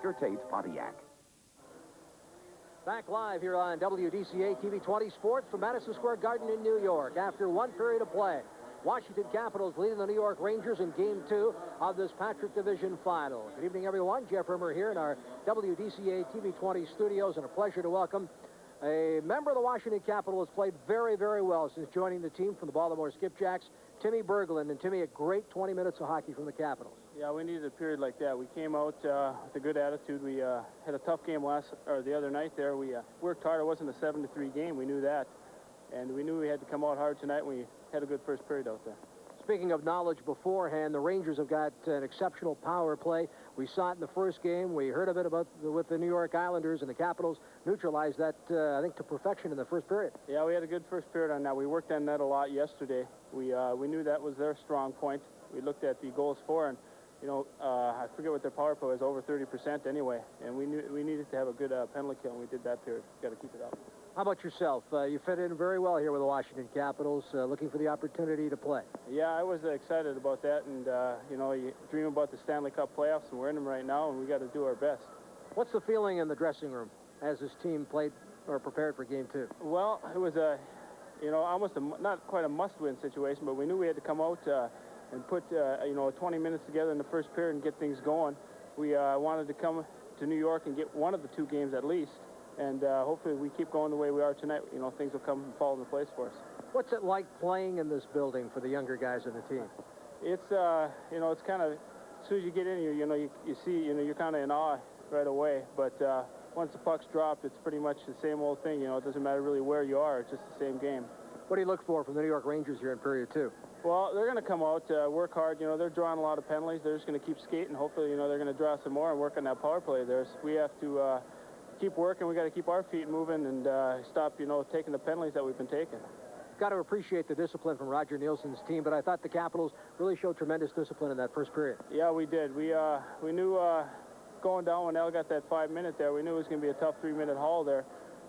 Oscar Tate Pontiac. Back live here on WDCA TV 20 Sports from Madison Square Garden in New York. After one period of play, Washington Capitals leading the New York Rangers in Game 2 of this Patrick Division Final. Good evening, everyone. Jeff Rimmer here in our WDCA TV 20 studios, and a pleasure to welcome a member of the Washington Capitals who has played very, very well since joining the team from the Baltimore Skipjacks, Timmy Berglund. And Timmy, a great 20 minutes of hockey from the Capitals. Yeah, we needed a period like that. We came out with a good attitude. We had a tough game the other night there. We worked hard. It wasn't a 7-3 game. We knew that. And we knew we had to come out hard tonight. We had a good first period out there. Speaking of knowledge beforehand, the Rangers have got an exceptional power play. We saw it in the first game. We heard of it with the New York Islanders, and the Capitals neutralized that, I think, to perfection in the first period. Yeah, we had a good first period on that. We worked on that a lot yesterday. We knew that was their strong point. We looked at the goals for, and you know, I forget what their power play was, over 30% anyway. And we knew we needed to have a good penalty kill, and we did that period. Got to keep it up. How about yourself? You fit in very well here with the Washington Capitals, looking for the opportunity to play. Yeah, I was excited about that, and you know, you dream about the Stanley Cup playoffs, and we're in them right now, and we got to do our best. What's the feeling in the dressing room as this team played or prepared for Game 2? Well, it was you know, almost not quite a must-win situation, but we knew we had to come out and put, you know, 20 minutes together in the first period and get things going. We wanted to come to New York and get one of the two games at least. And hopefully we keep going the way we are tonight. You know, things will come and fall into place for us. What's it like playing in this building for the younger guys in the team? It's, you know, it's kind of, as soon as you get in here, you know, you see, you know, you're kind of in awe right away. But once the puck's dropped, it's pretty much the same old thing. You know, it doesn't matter really where you are. It's just the same game. What do you look for from the New York Rangers here in period 2? Well, they're going to come out, work hard. You know, they're drawing a lot of penalties. They're just going to keep skating. Hopefully, you know, they're going to draw some more and work on that power play there. So we have to keep working. We got to keep our feet moving and stop, you know, taking the penalties that we've been taking. Got to appreciate the discipline from Roger Nielsen's team, but I thought the Capitals really showed tremendous discipline in that first period. Yeah, we did. We knew going down when Al got that 5-minute there, we knew it was going to be a tough 3-minute haul there.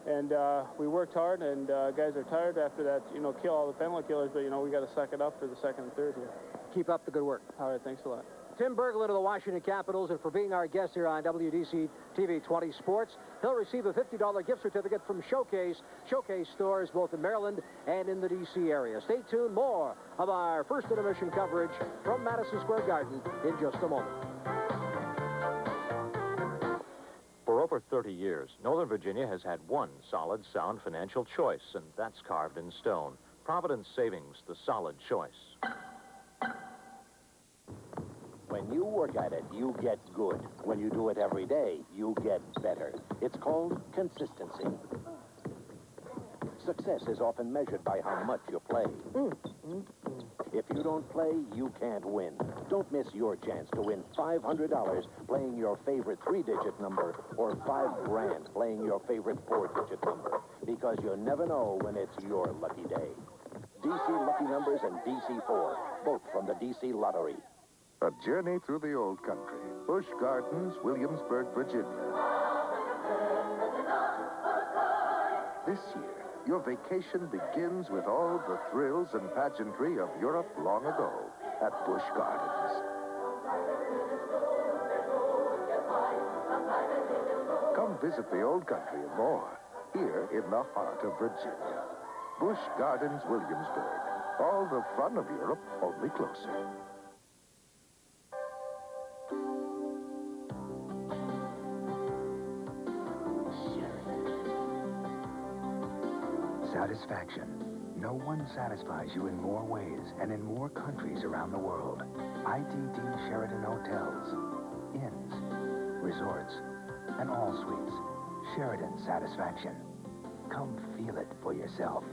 And we worked hard, and guys are tired after that, you know, kill all the penalty killers, but, you know, we got to suck it up for the second and third here. Keep up the good work. All right, thanks a lot. Tim Berglund of the Washington Capitals, and for being our guest here on WDC TV 20 Sports. He'll receive a $50 gift certificate from Showcase stores both in Maryland and in the D.C. area. Stay tuned. More of our first intermission coverage from Madison Square Garden in just a moment. For over 30 years, Northern Virginia has had one solid, sound financial choice, and that's carved in stone. Providence Savings, the solid choice. When you work at it, you get good. When you do it every day, you get better. It's called consistency. Success is often measured by how much you play. If you don't play, you can't win. Don't miss your chance to win $500 playing your favorite 3-digit number or $5 grand playing your favorite 4-digit number. Because you never know when it's your lucky day. DC Lucky Numbers and DC4, both from the DC Lottery. A journey through the old country. Busch Gardens, Williamsburg, Virginia. This year, your vacation begins with all the thrills and pageantry of Europe long ago at Busch Gardens. Come visit the old country and more, here in the heart of Virginia. Busch Gardens, Williamsburg. All the fun of Europe, only closer. Satisfaction. No one satisfies you in more ways and in more countries around the world. ITD Sheraton Hotels, Inns, Resorts, and all suites. Sheraton Satisfaction. Come feel it for yourself.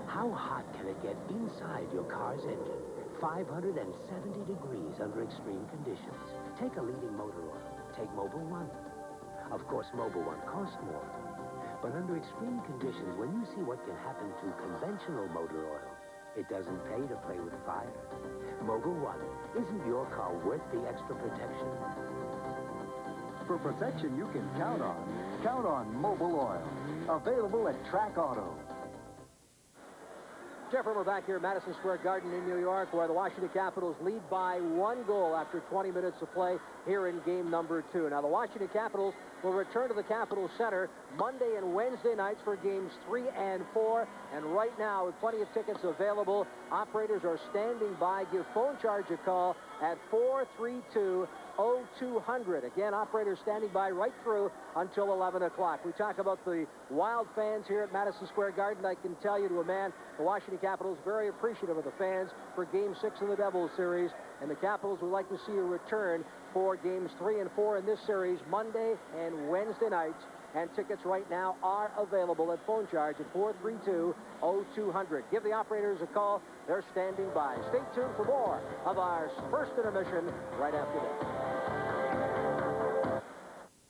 How hot can it get inside your car's engine? 570 degrees under extreme conditions. Take a leading motor oil. Take Mobil 1. Of course, Mobil 1 costs more. But under extreme conditions, when you see what can happen to conventional motor oil, it doesn't pay to play with fire. Mobil 1, isn't your car worth the extra protection? For protection you can count on Mobil Oil. Available at Track Auto. Jeffrey, we're back here at Madison Square Garden in New York, where the Washington Capitals lead by 1 goal after 20 minutes of play here in game number 2. Now, the Washington Capitals will return to the Capitol Center Monday and Wednesday nights for games 3 and 4. And right now, with plenty of tickets available, operators are standing by. Give Phone Charge a call at 432-0200. Again, operators standing by right through until 11 o'clock. We talk about the Wild fans here at Madison Square Garden. I can tell you to a man, the Washington Capitals very appreciative of the fans for Game 6 of the Devils series, and the Capitals would like to see a return for Games 3 and 4 in this series Monday and Wednesday nights. And tickets right now are available at Phone Charge at 432-0200. Give the operators a call. They're standing by. Stay tuned for more of our first intermission right after this.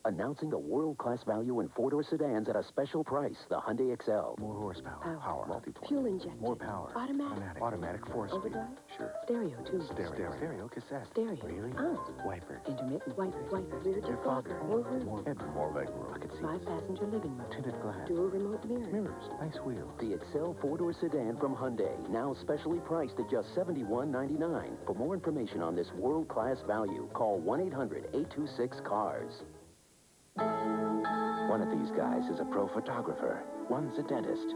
Announcing a world-class value in four-door sedans at a special price, the Hyundai Excel. More horsepower. Power. Multi-point. Fuel injected. More power. Automatic. Automatic 4-speed. Overdrive? Sure. Stereo, too. Stereo cassette. Stereo. Really? Oh. Wiper. Intermittent. Wiper. Rear defogger. More room. More headroom. More legroom. Bucket seats. 5-passenger living room. Tinted glass. Dual remote mirrors. Mirrors. Nice wheels. The Excel four-door sedan from Hyundai, now specially priced at just $71.99. For more information on this world-class value, call 1-800-826-CARS. One of these guys is a pro photographer. One's a dentist.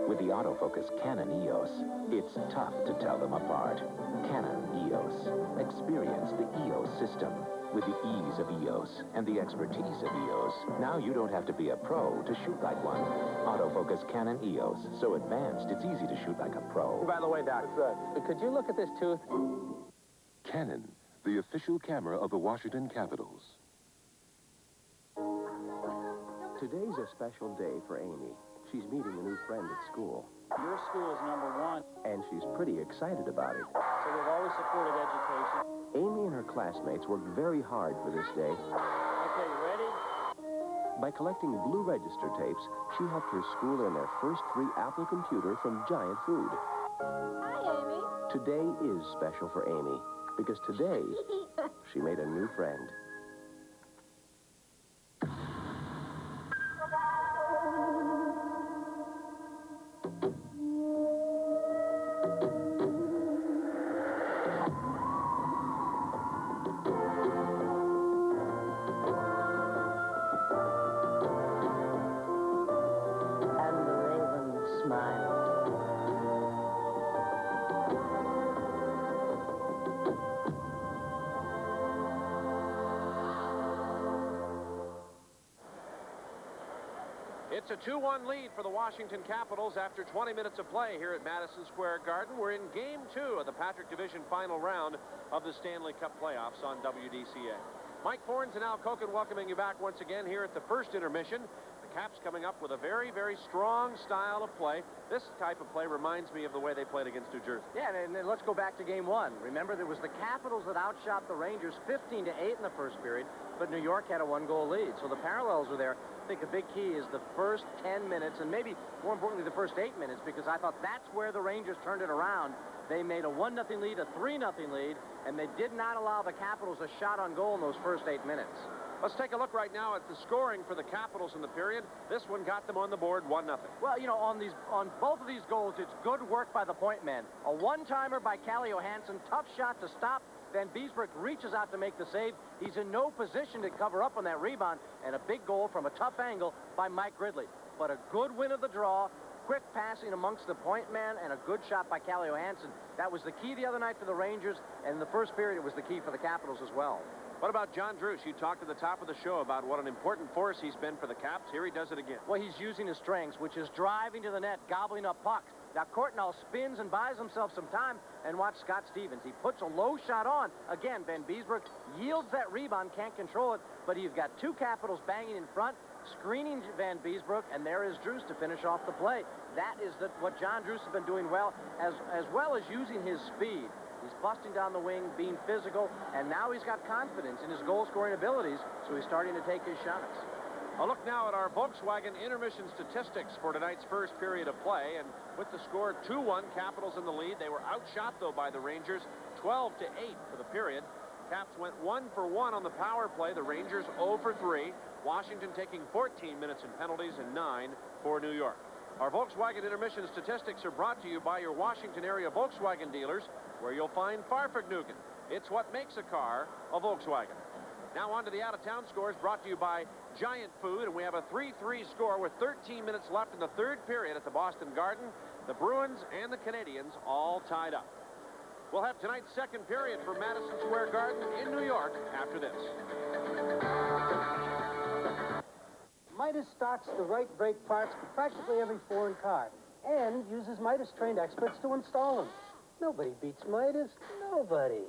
With the autofocus Canon EOS, it's tough to tell them apart. Canon EOS. Experience the EOS system. With the ease of EOS and the expertise of EOS, now you don't have to be a pro to shoot like one. Autofocus Canon EOS. So advanced, it's easy to shoot like a pro. By the way, Doc, could you look at this tooth? Canon, the official camera of the Washington Capitals. Today's a special day for Amy. She's meeting a new friend at school. Your school is #1. And she's pretty excited about it. So we've always supported education. Amy and her classmates worked very hard for this day. Okay, you ready? By collecting blue register tapes, she helped her school earn their first free Apple computer from Giant Food. Hi, Amy. Today is special for Amy, because today, she made a new friend. It's a 2-1 lead for the Washington Capitals after 20 minutes of play here at Madison Square Garden. We're in Game 2 of the Patrick Division final round of the Stanley Cup playoffs on WDCA. Mike Fornes and Al Koken welcoming you back once again here at the first intermission. The Caps coming up with a very, very strong style of play. This type of play reminds me of the way they played against New Jersey. Yeah, and then let's go back to Game 1. Remember, there was the Capitals that outshot the Rangers 15-8 in the first period, but New York had a 1-goal lead. So the parallels are there. I think the big key is the first 10 minutes, and maybe more importantly the first 8 minutes, because I thought that's where the Rangers turned it around. They made a 1-0 lead, a 3-0 lead, and they did not allow the Capitals a shot on goal in those first 8 minutes. Let's take a look right now at the scoring for the Capitals in the period. This one got them on the board 1-0. Well, you know, on both of these goals, it's good work by the point men. A one-timer by Calle Johansson, tough shot to stop. Van Beesbroek reaches out to make the save. He's in no position to cover up on that rebound, and a big goal from a tough angle by Mike Ridley. But a good win of the draw, quick passing amongst the point man, and a good shot by Calle Johansson. That was the key the other night for the Rangers, and in the first period, it was the key for the Capitals as well. What about John Druce? You talked at the top of the show about what an important force he's been for the Caps. Here he does it again. Well, he's using his strengths, which is driving to the net, gobbling up pucks. Now, Courtnall spins and buys himself some time, and watch Scott Stevens. He puts a low shot on. Again, Van Beesbroek yields that rebound, can't control it, but he's got two Capitals banging in front, screening Van Beesbroek, and there is Druce to finish off the play. That is what John Druce has been doing well as using his speed. He's busting down the wing, being physical, and now he's got confidence in his goal-scoring abilities, so he's starting to take his shots. A look now at our Volkswagen intermission statistics for tonight's first period of play, and with the score 2-1, Capitals in the lead. They were outshot, though, by the Rangers, 12-8 for the period. Caps went 1 for 1 on the power play. The Rangers 0 for 3. Washington taking 14 minutes in penalties and 9 for New York. Our Volkswagen intermission statistics are brought to you by your Washington area Volkswagen dealers, where you'll find Fahrvergnügen. It's what makes a car a Volkswagen. Now on to the out-of-town scores brought to you by Giant Food, and we have a 3-3 score with 13 minutes left in the third period at the Boston Garden. The Bruins and the Canadiens all tied up. We'll have tonight's second period for Madison Square Garden in New York after this. Midas stocks the right brake parts for practically every foreign car and uses Midas-trained experts to install them. Nobody beats Midas. Nobody.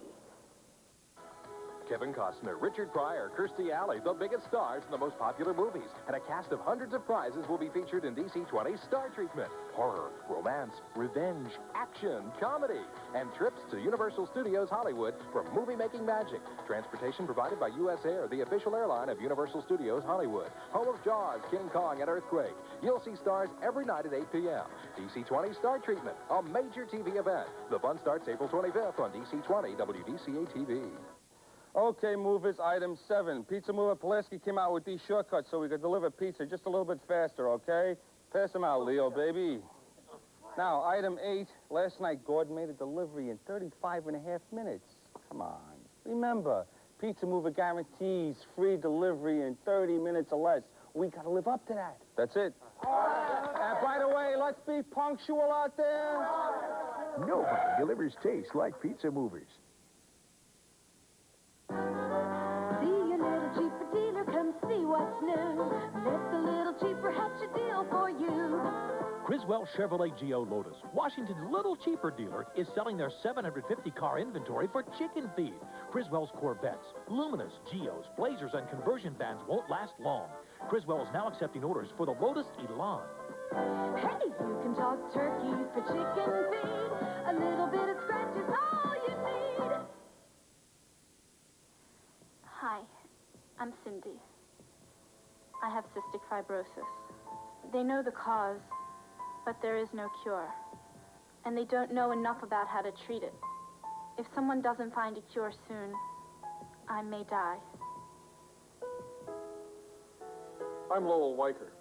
Kevin Costner, Richard Pryor, Kirstie Alley, the biggest stars in the most popular movies. And a cast of hundreds of prizes will be featured in DC-20's Star Treatment. Horror, romance, revenge, action, comedy, and trips to Universal Studios Hollywood for movie-making magic. Transportation provided by U.S. Air, the official airline of Universal Studios Hollywood. Home of Jaws, King Kong, and Earthquake. You'll see stars every night at 8 p.m. DC-20 Star Treatment, a major TV event. The fun starts April 25th on DC-20 WDCA-TV. Okay, movers, item 7. Pizza mover Pulaski came out with these shortcuts so we could deliver pizza just a little bit faster, okay? Pass them out, Leo, baby. Now, item 8. Last night, Gordon made a delivery in 35 and a half minutes. Come on. Remember, Pizza Mover guarantees free delivery in 30 minutes or less. We got to live up to that. That's it. And by the way, let's be punctual out there. Nobody delivers taste like Pizza Movers. See your little cheaper dealer, come see what's new. Let the little cheaper hatch a deal for you. Criswell Chevrolet Geo Lotus, Washington's little cheaper dealer, is selling their 750-car inventory for chicken feed. Criswell's Corvettes, Luminous, Geos, Blazers, and conversion vans won't last long. Criswell is now accepting orders for the Lotus Elan. Hey, you can talk turkey for chicken feed. A little bit of scratch is all you need. Hi, I'm Cindy. I have cystic fibrosis. They know the cause, but there is no cure. And they don't know enough about how to treat it. If someone doesn't find a cure soon, I may die. I'm Lowell Weicker.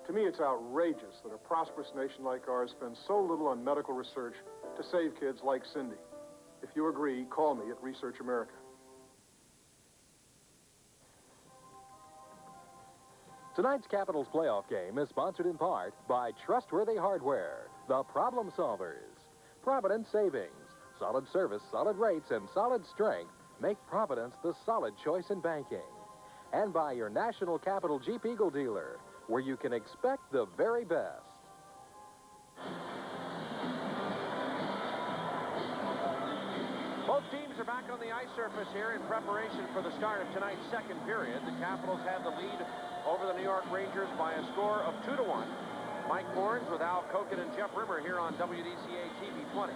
To me, it's outrageous that a prosperous nation like ours spends so little on medical research to save kids like Cindy. If you agree, call me at Research America. Tonight's Capitals playoff game is sponsored in part by Trustworthy Hardware, the Problem Solvers. Providence Savings, solid service, solid rates, and solid strength make Providence the solid choice in banking. And by your National Capital Jeep Eagle dealer, where you can expect the very best. Both teams are back on the ice surface here in preparation for the start of tonight's second period. The Capitals have the lead over the New York Rangers by a score of 2-1. Mike Bournes with Al Koken and Jeff Rimmer here on WDCA TV 20.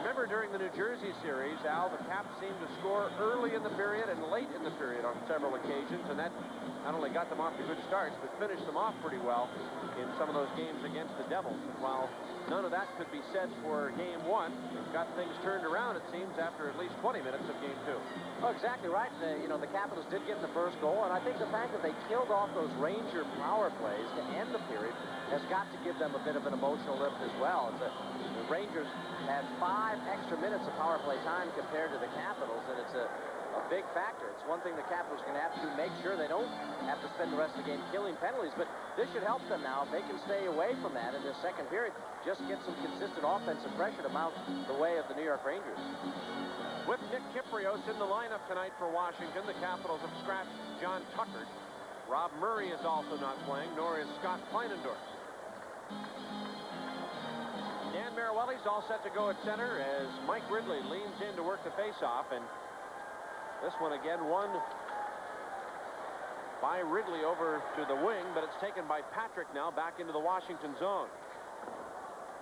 Remember, during the New Jersey series, Al, the Caps seemed to score early in the period and late in the period on several occasions, and that not only got them off to good starts, but finished them off pretty well in some of those games against the Devils. And while none of that could be said for Game 1, it got things turned around, it seems, after at least 20 minutes of Game 2. Oh, exactly right. The Capitals did get in the first goal, and I think the fact that they killed off those Ranger power plays to end the period has got to give them a bit of an emotional lift as well. The Rangers had 5 extra minutes of power play time compared to the Capitals, and it's a big factor. It's one thing the Capitals are going to have to do, make sure they don't have to spend the rest of the game killing penalties, but this should help them now. If they can stay away from that in this second period, just get some consistent offensive pressure to mount the way of the New York Rangers. With Nick Kypreos in the lineup tonight for Washington, the Capitals have scratched John Tucker. Rob Murray is also not playing, nor is Scott Kleinendorf. Dan Mariuelli's all set to go at center as Mike Ridley leans in to work the faceoff, and this one again won by Ridley over to the wing, but it's taken by Patrick now back into the Washington zone.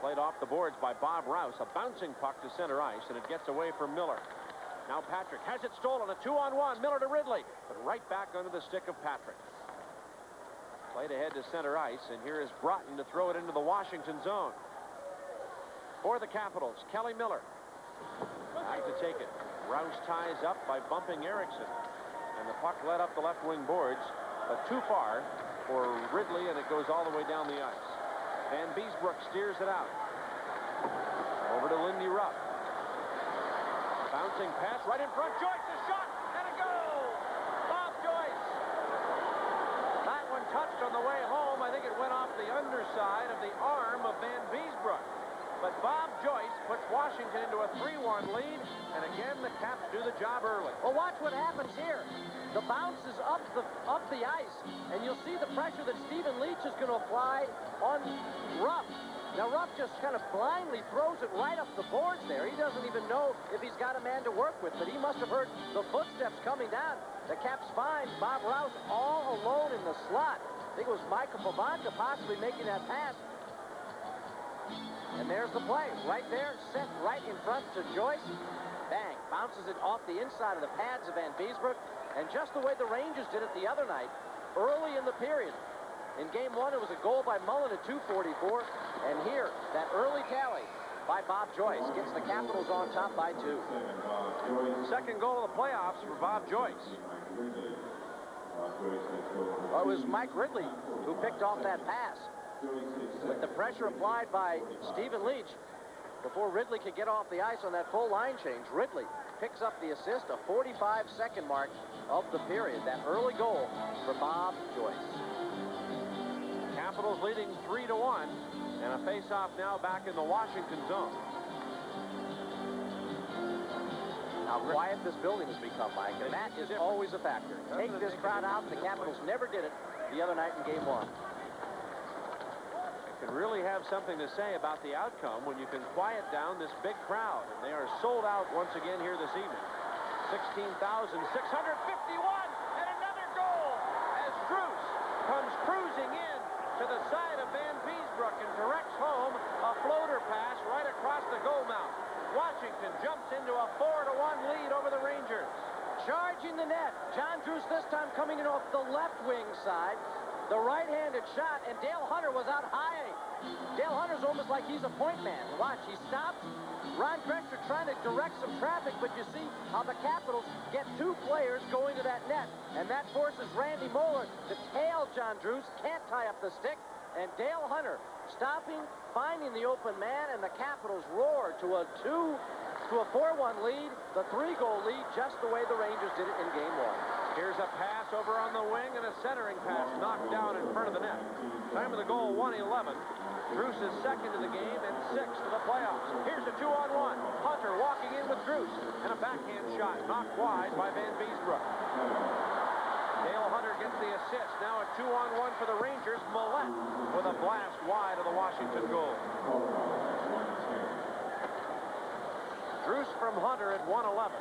Played off the boards by Bob Rouse, a bouncing puck to center ice, and it gets away from Miller. Now Patrick has it stolen, a 2-on-1, Miller to Ridley, but right back under the stick of Patrick. Played ahead to center ice, and here is Broughton to throw it into the Washington zone. For the Capitals, Kelly Miller. Back to take it. Rouse ties up by bumping Erickson. And the puck led up the left wing boards, but too far for Ridley, and it goes all the way down the ice. Van Beesbrook steers it out. Over to Lindy Ruff. Bouncing pass right in front. Joyce, a shot, and a goal! Bob Joyce. That one touched on the way home. I think it went off the underside of the arm of Van Beesbrook. But Bob Joyce puts Washington into a 3-1 lead, and again the Caps do the job early. Well, watch what happens here. The bounce is up the ice, and you'll see the pressure that Stephen Leach is going to apply on Ruff. Now, Ruff just kind of blindly throws it right up the boards there. He doesn't even know if he's got a man to work with, but he must have heard the footsteps coming down. The Caps find Bob Rouse all alone in the slot. I think it was Michael Pivonka possibly making that pass. And there's the play, right there, set right in front to Joyce. Bang, bounces it off the inside of the pads of Van Beesbrook. And just the way the Rangers did it the other night, early in the period. In Game 1, it was a goal by Mullen at 2:44. And here, that early tally by Bob Joyce gets the Capitals on top by 2. Second goal of the playoffs for Bob Joyce. Well, it was Mike Ridley who picked off that pass. With the pressure applied by Stephen Leach, before Ridley could get off the ice on that full line change, Ridley picks up the assist, a 45-second mark of the period. That early goal for Bob Joyce. Capitals leading 3-1, and a face-off now back in the Washington zone. How quiet this building has become, Mike, and that is always a factor. Take this crowd out. The Capitals never did it the other night in Game 1. Can really have something to say about the outcome when you can quiet down this big crowd. And they are sold out once again here this evening. 16,651, and another goal as Druce comes cruising in to the side of Van Beesbrook and directs home a floater pass right across the goal mouth. Washington jumps into a 4-1 lead over the Rangers. Charging the net. John Druce this time coming in off the left wing side. The right-handed shot, and Dale Hunter was out high. Dale Hunter's almost like he's a point man. Watch, he stops. Ron Drexler trying to direct some traffic, but you see how the Capitals get 2 players going to that net, and that forces Randy Moeller to tail John Druce, can't tie up the stick, and Dale Hunter stopping, finding the open man, and the Capitals roar to a 4-1 lead, the 3-goal lead, just the way the Rangers did it in Game 1. Here's a pass over on the wing and a centering pass knocked down in front of the net. Time of the goal, 1:11. Druce is second in the game and 6th of the playoffs. Here's a 2-on-1. Hunter walking in with Druce, and a backhand shot knocked wide by Van Beesbrook. Dale Hunter gets the assist. Now a 2-on-1 for the Rangers. Millette with a blast wide of the Washington goal. Druce from Hunter at 1:11.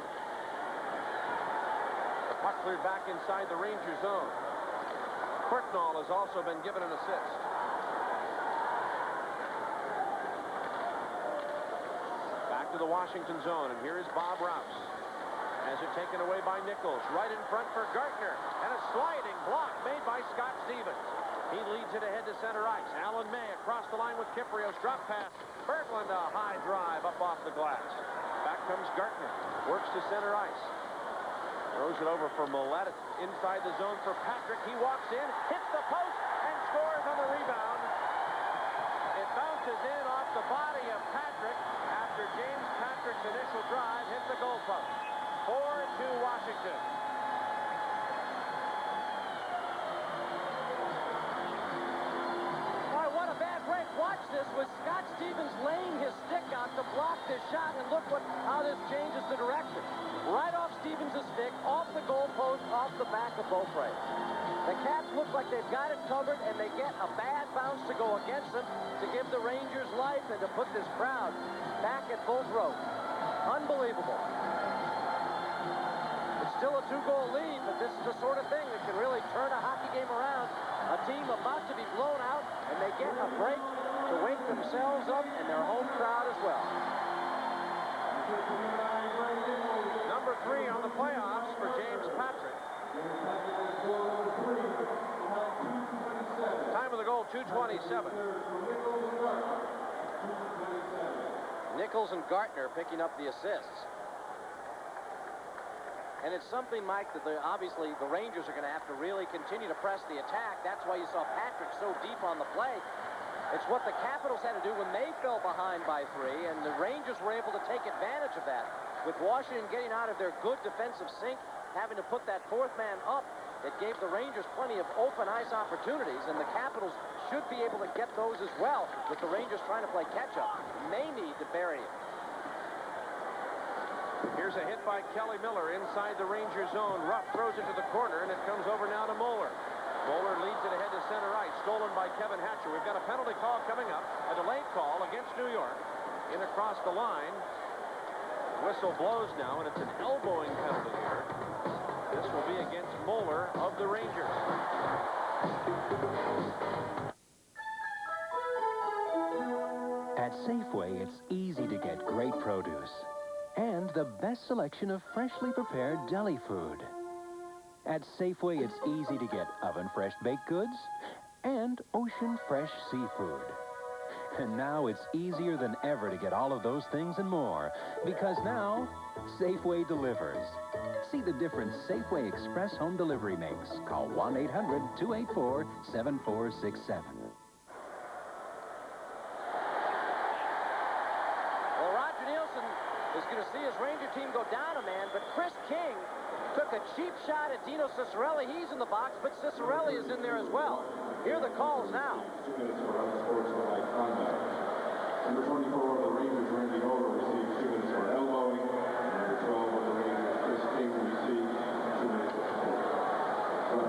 Puck cleared back inside the Ranger zone. Courtnall has also been given an assist. Back to the Washington zone, and here is Bob Rouse. Has it taken away by Nichols. Right in front for Gartner. And a sliding block made by Scott Stevens. He leads it ahead to center ice. Alan May across the line with Kiprios. Drop pass. Berglund, a high drive up off the glass. Back comes Gartner. Works to center ice. Throws it over for Millette inside the zone for Patrick. He walks in, hits the post, and scores on the rebound. It bounces in off the body of Patrick after James Patrick's initial drive hit the goalpost. 4-2 Washington. Boy, what a bad break. Watch this with Scott Stevens laying his stick out to block this shot, and look how this changes the direction. Right off Stevens' stick, off the goalpost, off the back of Beaupre. The Caps look like they've got it covered, and they get a bad bounce to go against them to give the Rangers life and to put this crowd back at full throat. Unbelievable. It's still a 2-goal lead, but this is the sort of thing that can really turn a hockey game around. A team about to be blown out, and they get a break to wake themselves up and their home crowd as well. Number 3 on the playoffs for James Patrick. Time of the goal, 2:27. Nichols and Gartner picking up the assists. And it's something, Mike, that obviously the Rangers are going to have to really continue to press the attack. That's why you saw Patrick so deep on the play. It's what the Capitals had to do when they fell behind by 3, and the Rangers were able to take advantage of that. With Washington getting out of their good defensive sink, having to put that fourth man up, it gave the Rangers plenty of open ice opportunities, and the Capitals should be able to get those as well, with the Rangers trying to play catch-up. May need to bury it. Here's a hit by Kelly Miller inside the Ranger zone. Ruff throws it to the corner, and it comes over now to Moeller. Moeller leads it ahead to center ice, stolen by Kevin Hatcher. We've got a penalty call coming up, a delayed call against New York. In across the line. Whistle blows now, and it's an elbowing penalty here. This will be against Moeller of the Rangers. At Safeway, it's easy to get great produce and the best selection of freshly prepared deli food. At Safeway, it's easy to get oven-fresh baked goods and ocean-fresh seafood. And now it's easier than ever to get all of those things and more, because now Safeway delivers. See the difference Safeway Express Home Delivery makes. Call 1-800-284-7467. Well, Roger Nielsen is going to see his Ranger team go down a man, but Chris King took a cheap shot at Dino Ciccarelli. He's in the box, but Ciccarelli is in there as well. Here are the calls now. 2 minutes for unsportsmanlike conduct. Number 24 of the Rangers, Randy Moeller, receives 2 minutes for elbowing. Number 12 of the Rangers, Chris King, receives 2 minutes for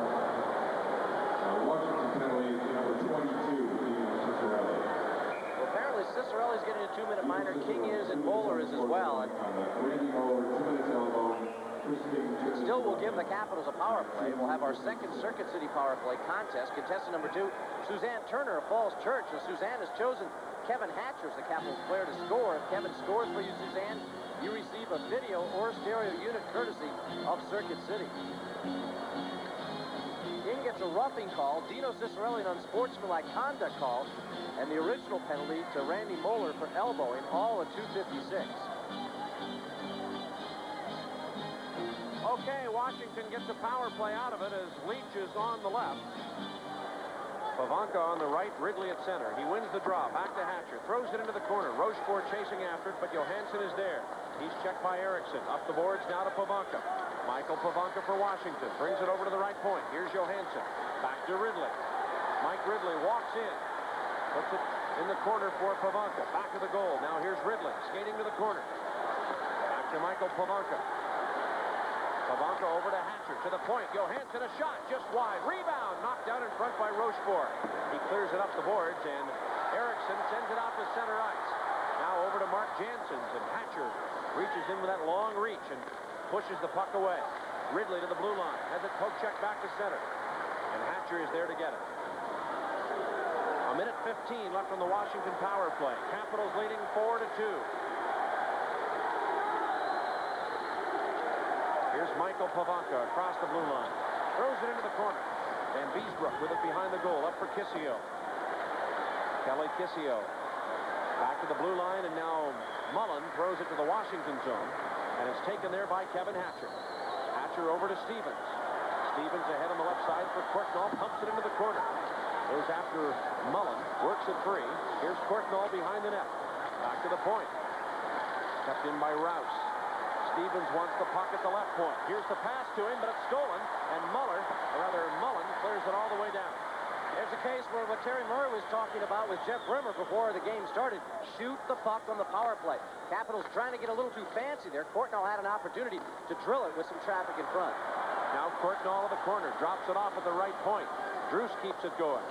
Washington penalty, number 22, Dino Ciccarelli. Well, apparently Ciccarelli's getting a 2-minute minor. King is, and Moeller is as well. And Randy Moeller, 2 minutes elbowing. still will give the Capitals a power play. We'll have our second Circuit City power play contest. Contestant number 2, Suzanne Turner of Falls Church. And Suzanne has chosen Kevin Hatcher as the Capitals player to score. If Kevin scores for you, Suzanne, you receive a video or stereo unit courtesy of Circuit City. King gets a roughing call. Dino Ciccarelli an unsportsmanlike conduct call. And the original penalty to Randy Moeller for elbowing, all at 2:56. Okay, Washington gets a power play out of it as Leach is on the left. Pavanka on the right, Ridley at center. He wins the draw. Back to Hatcher. Throws it into the corner. Rochefort chasing after it, but Johansson is there. He's checked by Erickson. Up the boards now to Pavanka. Michael Pavanka for Washington. Brings it over to the right point. Here's Johansson. Back to Ridley. Mike Ridley walks in. Puts it in the corner for Pavanka. Back of the goal. Now here's Ridley skating to the corner. Back to Michael Pavanka. Pavanka over to Hatcher, to the point. Johansson, a shot, just wide. Rebound, knocked down in front by Rochefort. He clears it up the boards, and Erickson sends it out to center ice. Now over to Mark Janssens, and Hatcher reaches in with that long reach and pushes the puck away. Ridley to the blue line, has it poke check back to center. And Hatcher is there to get it. A minute 15 left on the Washington power play. Capitals leading 4-2. Here's Michael Pavanka across the blue line. Throws it into the corner. Van Beesbrook with it behind the goal. Up for Kissio. Kelly Kissio. Back to the blue line, and now Mullen throws it to the Washington zone. And it's taken there by Kevin Hatcher. Hatcher over to Stevens. Stevens ahead on the left side for Courtnall. Pumps it into the corner. Goes after Mullen. Works it free. Here's Courtnall behind the net. Back to the point. Kept in by Rouse. Stevens wants the puck at the left point. Here's the pass to him, but it's stolen. And Mullen clears it all the way down. There's a case where what Terry Murray was talking about with Jeff Brimmer before the game started. Shoot the puck on the power play. Capitals trying to get a little too fancy there. Courtnall had an opportunity to drill it with some traffic in front. Now Courtnall of the corner. Drops it off at the right point. Druce keeps it going.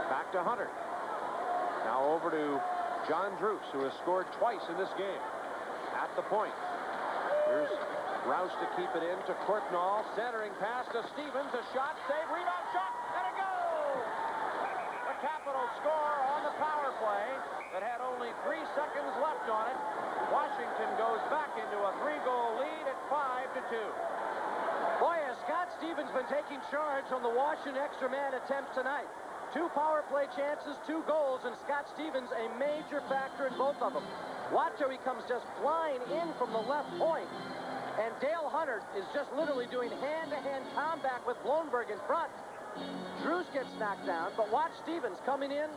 Back to Hunter. Now over to John Druce, who has scored twice in this game. At the point. Here's Rouse to keep it in to Courtnall. Centering pass to Stevens. A shot, save, rebound, shot, and a goal! The Capitals score on the power play that had only 3 seconds left on it. Washington goes back into a 3-goal lead at 5-2. Boy, has Scott Stevens been taking charge on the Washington extra man attempts tonight. 2 power play chances, 2 goals, and Scott Stevens a major factor in both of them. Watch how he comes just flying in from the left point. And Dale Hunter is just literally doing hand-to-hand combat with Blomberg in front. Druce gets knocked down, but watch Stevens coming in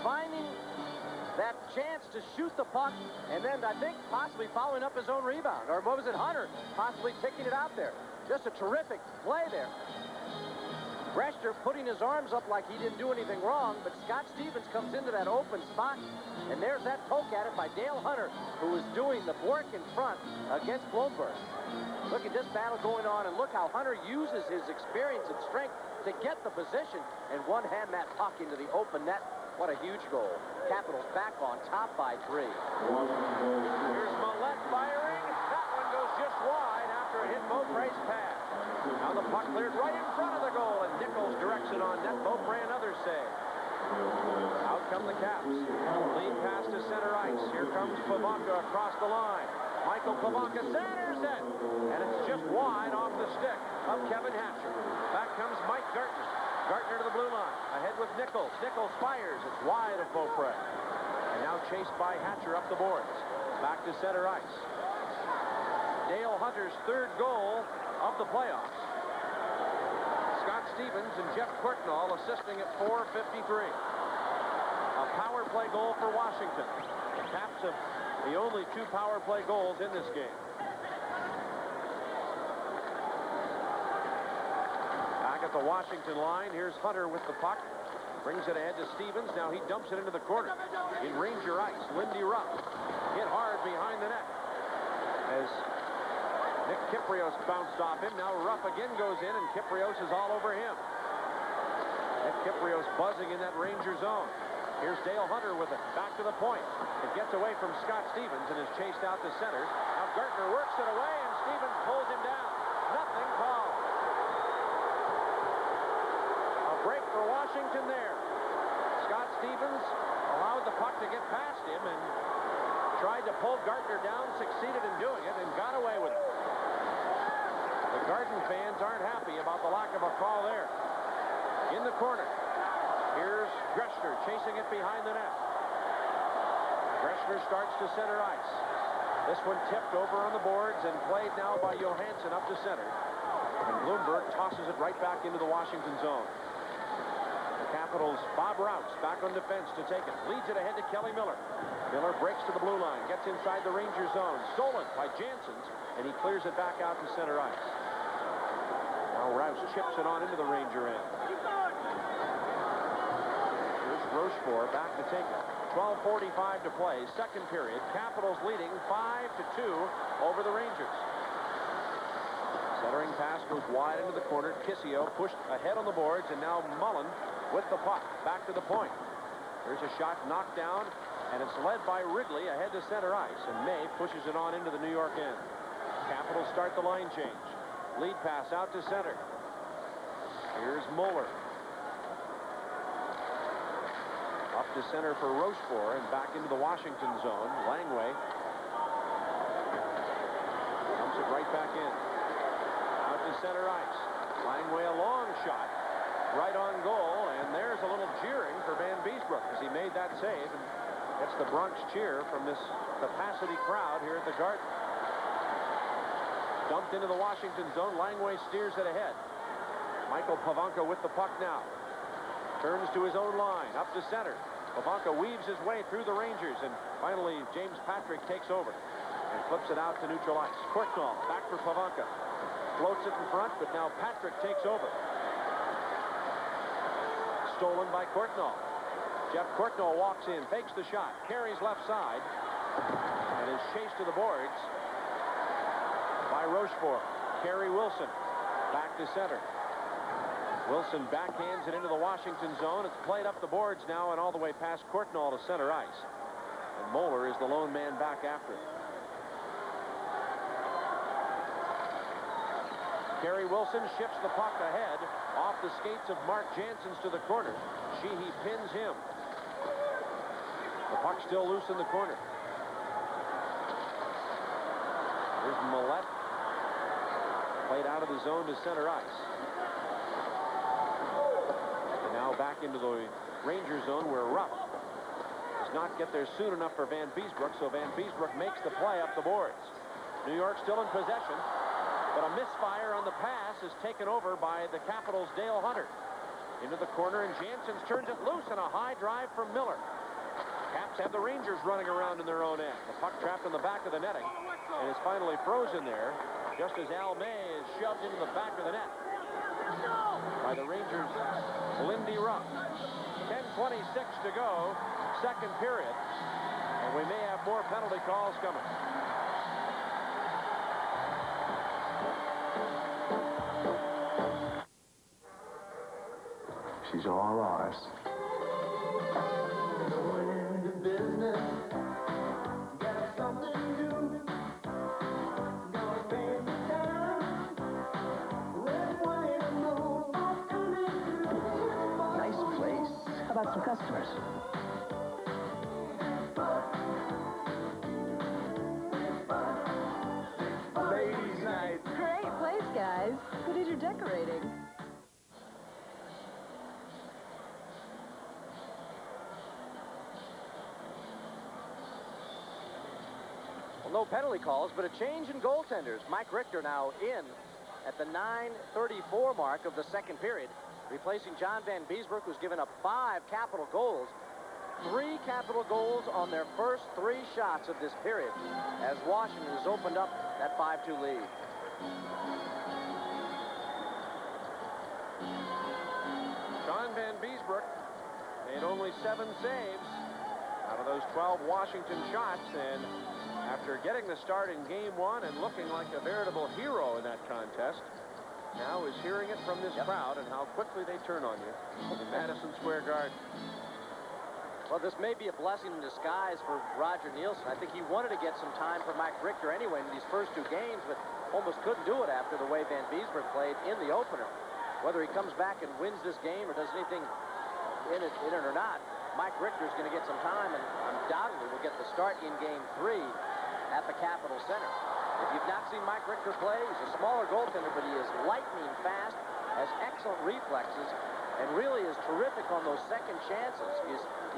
finding that chance to shoot the puck, and then I think possibly following up his own rebound. Or what was it, Hunter possibly ticking it out there. Just a terrific play there. Brechter putting his arms up like he didn't do anything wrong, but Scott Stevens comes into that open spot, and there's that poke at it by Dale Hunter, who was doing the work in front against Blomberg. Look at this battle going on, and look how Hunter uses his experience and strength to get the position and one-hand that puck into the open net. What a huge goal. Capitals back on top by 3. Here's Millette firing. That one goes just wide after it hit Beaupre's pass. Now the puck cleared right in front of the goal, and Nichols directs it on net. Beaupre another save. Out come the Caps. Lead pass to center ice. Here comes Pavanka across the line. Michael Pavanka centers it, and it's just wide off the stick of Kevin Hatcher. Back comes Mike Gartner. Gartner to the blue line. Ahead with Nichols. Nichols fires. It's wide of Beaupre. And now chased by Hatcher up the boards. Back to center ice. Dale Hunter's 3rd goal of the playoffs. Scott Stevens and Jeff Courtnall assisting at 4:53. A power play goal for Washington. The Caps have the only 2 power play goals in this game. Back at the Washington line, here's Hunter with the puck. Brings it ahead to Stevens. Now he dumps it into the corner. In Ranger ice, Lindy Ruff hit hard behind the net. As Nick Kypreos bounced off him. Now Ruff again goes in, and Kypreos is all over him. Nick Kypreos buzzing in that Ranger zone. Here's Dale Hunter with it. Back to the point. It gets away from Scott Stevens and is chased out to center. Now Gartner works it away, and Stevens pulls him down. Nothing called. A break for Washington there. Scott Stevens allowed the puck to get past him and tried to pull Gartner down, succeeded in doing it, and got away with it. The Garden fans aren't happy about the lack of a call there. In the corner, here's Greshner chasing it behind the net. Greshner starts to center ice. This one tipped over on the boards and played now by Johansson up to center. And Bloomberg tosses it right back into the Washington zone. The Capitals' Bob Rouse back on defense to take it. Leads it ahead to Kelly Miller. Miller breaks to the blue line, gets inside the Ranger zone. Stolen by Janssens, and he clears it back out to center ice. Now Rouse chips it on into the Ranger end. Here's Rochefort back to take it. 12:45 to play, 2nd period. Capitals leading 5-2 over the Rangers. Centering pass goes wide into the corner. Kissio pushed ahead on the boards, and now Mullen with the puck. Back to the point. There's a shot knocked down, and it's led by Ridley ahead to center ice, and May pushes it on into the New York end. Capitals start the line change. Lead pass out to center. Here's Mueller. Up to center for Rochefort and back into the Washington zone. Langway dumps it right back in. Out to center ice. Langway a long shot. Right on goal, and there's a little jeering for Van Beesbroek as he made that save. And gets the Bronx cheer from this capacity crowd here at the Garden. Dumped into the Washington zone. Langway steers it ahead. Michael Pavanka with the puck now. Turns to his own line. Up to center. Pavanka weaves his way through the Rangers, and finally James Patrick takes over and flips it out to neutral ice. Courtnall back for Pavanka. Floats it in front, but now Patrick takes over. Stolen by Courtnall. Jeff Courtnall walks in, fakes the shot, carries left side, and is chased to the boards by Rochefort. Kerry Wilson back to center. Wilson backhands it into the Washington zone. It's played up the boards now and all the way past Courtnall to center ice. And Moeller is the lone man back after it. Kerry Wilson shifts the puck ahead off the skates of Mark Janssens to the corner. Sheehy pins him. The puck still loose in the corner. Here's Millette. Played out of the zone to center ice. And now back into the Ranger zone where Rupp does not get there soon enough for Van Beesbroek, so Van Beesbroek makes the play up the boards. New York still in possession, but a misfire on the pass is taken over by the Capitals' Dale Hunter. Into the corner, and Jansen turns it loose, and a high drive from Miller. Caps have the Rangers running around in their own end. The puck trapped in the back of the netting, and is finally frozen there, just as Al May is shoved into the back of the net by the Rangers' Lindy Ruff. 10:26 to go, second period, and we may have more penalty calls coming. She's all ours. Nice place. How about some customers? Ladies' night. Great place, guys. Who did your decorating? Well, no penalty calls, but a change in goaltenders. Mike Richter now in at the 9:34 mark of the second period, replacing John Van Beesbroek, who's given up 5 capital goals. 3 capital goals on their first 3 shots of this period, as Washington has opened up that 5-2 lead. John Van Beesbroek made only 7 saves out of those 12 Washington shots, and after getting the start in game 1 and looking like a veritable hero in that contest, now is hearing it from this crowd and how quickly they turn on you in Madison Square Garden. Well, this may be a blessing in disguise for Roger Nielsen. I think he wanted to get some time for Mike Richter anyway in these first 2 games, but almost couldn't do it after the way Van Beesbroek played in the opener. Whether he comes back and wins this game or does anything in it or not, Mike Richter is going to get some time and undoubtedly will get the start in game 3 at the Capitol Center. If you've not seen Mike Richter play, he's a smaller goaltender, but he is lightning fast, has excellent reflexes, and really is terrific on those second chances.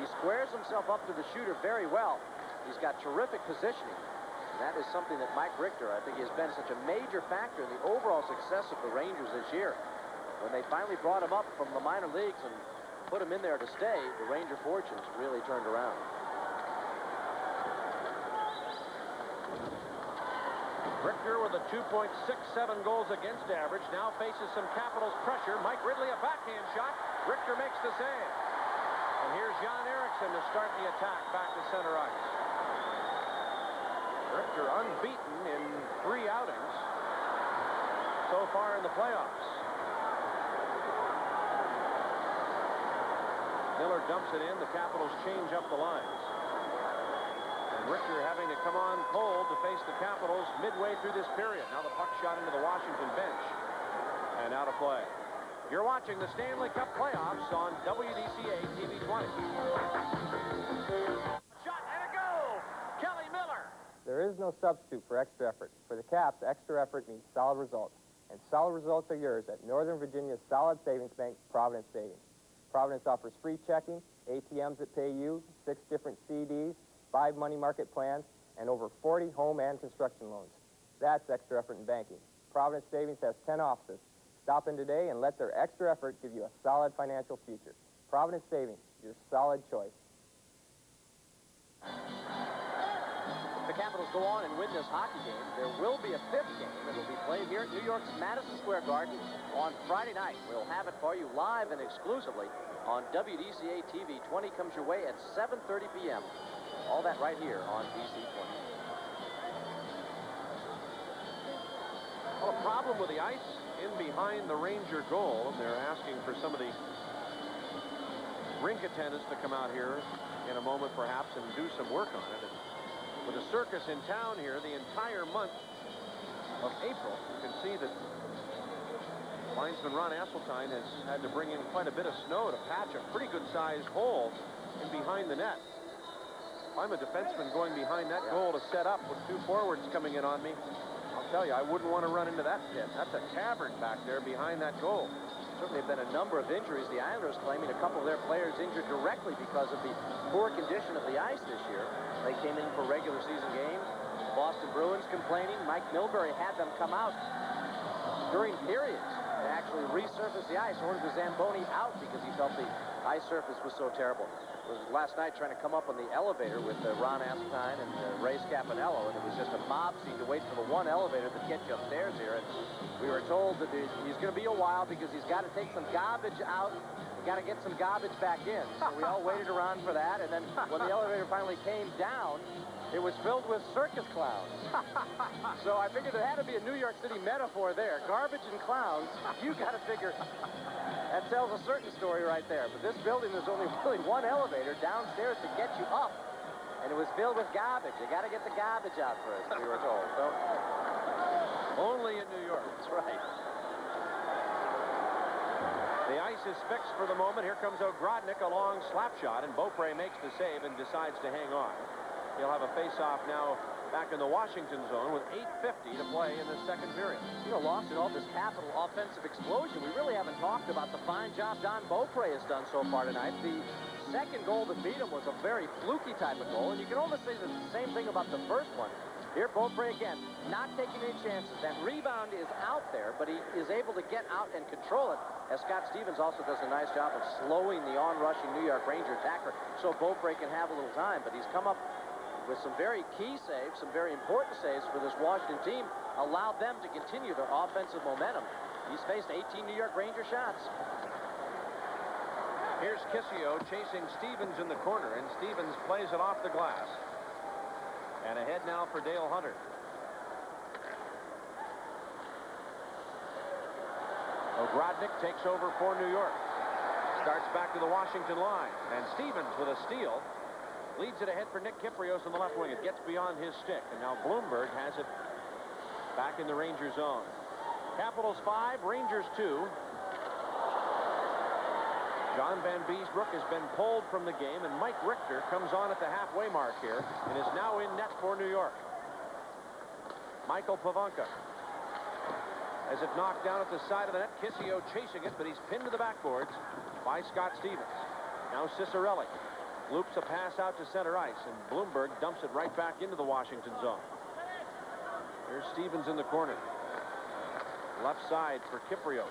He squares himself up to the shooter very well. He's got terrific positioning. And that is something that Mike Richter, I think, has been such a major factor in the overall success of the Rangers this year. When they finally brought him up from the minor leagues and put him in there to stay, the Ranger fortunes really turned around. Richter with a 2.67 goals against average now faces some Capitals pressure. Mike Ridley, a backhand shot. Richter makes the save. And here's John Erickson to start the attack back to center ice. Richter unbeaten in 3 outings so far in the playoffs. Miller dumps it in. The Capitals change up the lines. And Richter having to come on cold to face the Capitals midway through this period. Now the puck shot into the Washington bench. And out of play. You're watching the Stanley Cup playoffs on WDCA TV 20. Shot and a goal! Kelly Miller! There is no substitute for extra effort. For the Caps, extra effort means solid results. And solid results are yours at Northern Virginia's Solid Savings Bank, Providence Savings. Providence offers free checking, ATMs that pay you, 6 different CDs, 5 money market plans, and over 40 home and construction loans. That's extra effort in banking. Providence Savings has 10 offices. Stop in today and let their extra effort give you a solid financial future. Providence Savings, your solid choice. If the Capitals go on and win this hockey game, there will be a 5th game that will be played here at New York's Madison Square Garden on Friday night. We'll have it for you live and exclusively on WDCA TV 20. Comes your way at 7:30 p.m. All that right here on DC 20. Well, a problem with the ice in behind the Ranger goal. They're asking for some of the rink attendants to come out here in a moment, perhaps, and do some work on it. And with the circus in town here the entire month of April, you can see that linesman Ron Asseltine has had to bring in quite a bit of snow to patch a pretty good-sized hole in behind the net. If I'm a defenseman going behind that goal to set up with 2 forwards coming in on me, I'll tell you, I wouldn't want to run into that pit. That's a cavern back there behind that goal. Certainly have been a number of injuries. The Islanders claiming a couple of their players injured directly because of the poor condition of the ice this year. They came in for regular season games. Boston Bruins complaining. Mike Milbury had them come out during periods to actually resurface the ice, ordered the Zamboni out because he felt the ice surface was so terrible. It was last night trying to come up on the elevator with Ron Aspine and Ray Scapanello, and it was just a mob scene to wait for the one elevator that gets you upstairs here. And we were told that he's going to be a while because he's got to take some garbage out. We got to get some garbage back in. So we all waited around for that, and then when the elevator finally came down, it was filled with circus clowns. So I figured there had to be a New York City metaphor there. Garbage and clowns, you got to figure that tells a certain story right there. But this building, there's only really one elevator downstairs to get you up, and it was filled with garbage. You got to get the garbage out first, we were told. So only in New York. That's right. The ice is fixed for the moment. Here comes Ogrodnik, a long slap shot, and Beaupre makes the save and decides to hang on. He'll have a face-off now back in the Washington zone with 8:50 to play in the second period. You know, lost in all this capital offensive explosion, we really haven't talked about the fine job Don Beaupre has done so far tonight. The second goal that beat him was a very fluky type of goal, and you can almost say the same thing about the first one. Here, Beaupre again, not taking any chances. That rebound is out there, but he is able to get out and control it, as Scott Stevens also does a nice job of slowing the on-rushing New York Ranger attacker so Beaupre can have a little time. But he's come up with some very key saves, some very important saves for this Washington team, allowed them to continue their offensive momentum. He's faced 18 New York Ranger shots. Here's Kissio chasing Stevens in the corner, and Stevens plays it off the glass. And ahead now for Dale Hunter. Ogrodnik takes over for New York. Starts back to the Washington line, and Stevens with a steal. Leads it ahead for Nick Kyprios on the left wing. It gets beyond his stick. And now Bloomberg has it back in the Ranger zone. Capitals 5, Rangers 2. John Van Beesbrook has been pulled from the game, and Mike Richter comes on at the halfway mark here and is now in net for New York. Michael Pavanka has it knocked down at the side of the net. Kissio chasing it, but he's pinned to the backboards by Scott Stevens. Now Cicerelli loops a pass out to center ice, and Bloomberg dumps it right back into the Washington zone. Here's Stevens in the corner. Left side for Kyprios.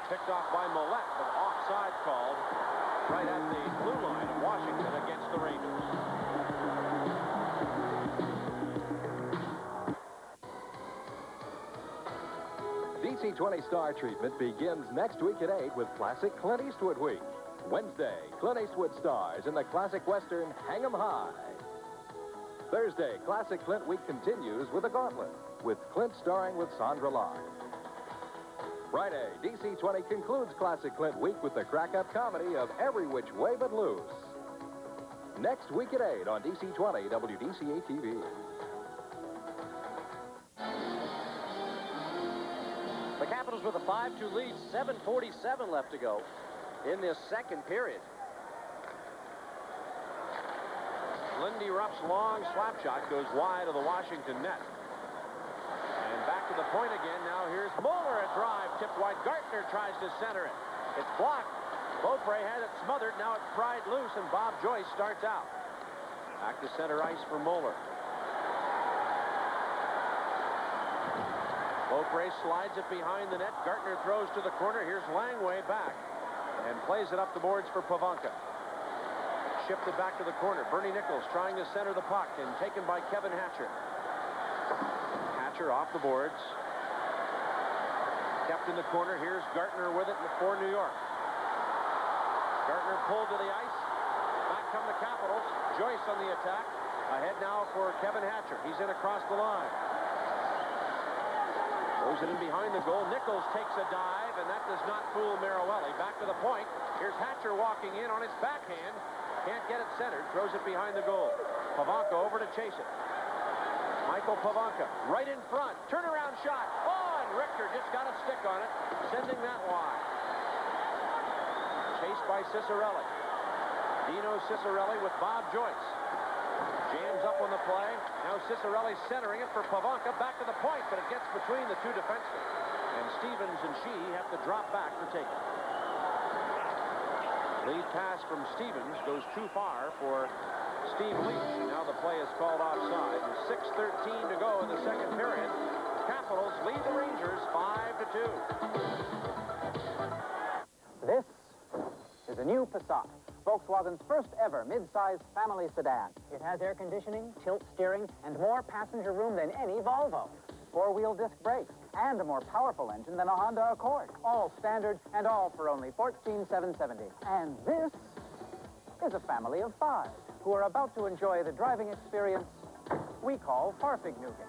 Picked off by Millette, but offside called right at the blue line of Washington against the Rangers. DC-20 Star Treatment begins next week at 8 with classic Clint Eastwood Week. Wednesday, Clint Eastwood stars in the classic Western Hang 'em High. Thursday, classic Clint Week continues with The Gauntlet, with Clint starring with Sandra Locke. Friday, DC-20 concludes classic Clint Week with the crack-up comedy of Every Which Way But Loose. Next week at 8 on DC-20 WDCA TV. The Capitals with a 5-2 lead, 7:47 left to go in this second period. Lindy Ruff's long slap shot goes wide of the Washington net. And back to the point again. Now here's Moeller, a drive tipped wide. Gartner tries to center it. It's blocked. Beaupre had it smothered. Now it's pried loose, and Bob Joyce starts out. Back to center ice for Moeller. Beaupre slides it behind the net. Gartner throws to the corner. Here's Langway back and plays it up the boards for Pavanka. Shifted back to the corner. Bernie Nichols trying to center the puck and taken by Kevin Hatcher. Hatcher off the boards. Kept in the corner. Here's Gartner with it for New York. Gartner pulled to the ice. Back come the Capitals. Joyce on the attack. Ahead now for Kevin Hatcher. He's in across the line. Throws it in behind the goal. Nichols takes a dive, and that does not fool Maruelli. Back to the point. Here's Hatcher walking in on his backhand. Can't get it centered. Throws it behind the goal. Pavanka over to chase it. Michael Pavanka right in front. Turnaround shot. Oh, and Richter just got a stick on it, sending that wide. Chased by Cicerelli. Dino Cicerelli with Bob Joyce. Jams up on the play. Now Cicerelli centering it for Pavanka. Back to the point, but it gets between the two defensemen. And Stevens and Shee have to drop back to take it. Lead pass from Stevens goes too far for Steve Leach. Now the play is called offside. With 6:13 to go in the second period. The Capitals lead the Rangers 5-2. 5-2. This is a new Passat, Volkswagen's first ever mid-size family sedan. It has air conditioning, tilt steering, and more passenger room than any Volvo. Four-wheel disc brakes, and a more powerful engine than a Honda Accord. All standard, and all for only $14,770. And this is a family of 5 who are about to enjoy the driving experience we call Farfignugan.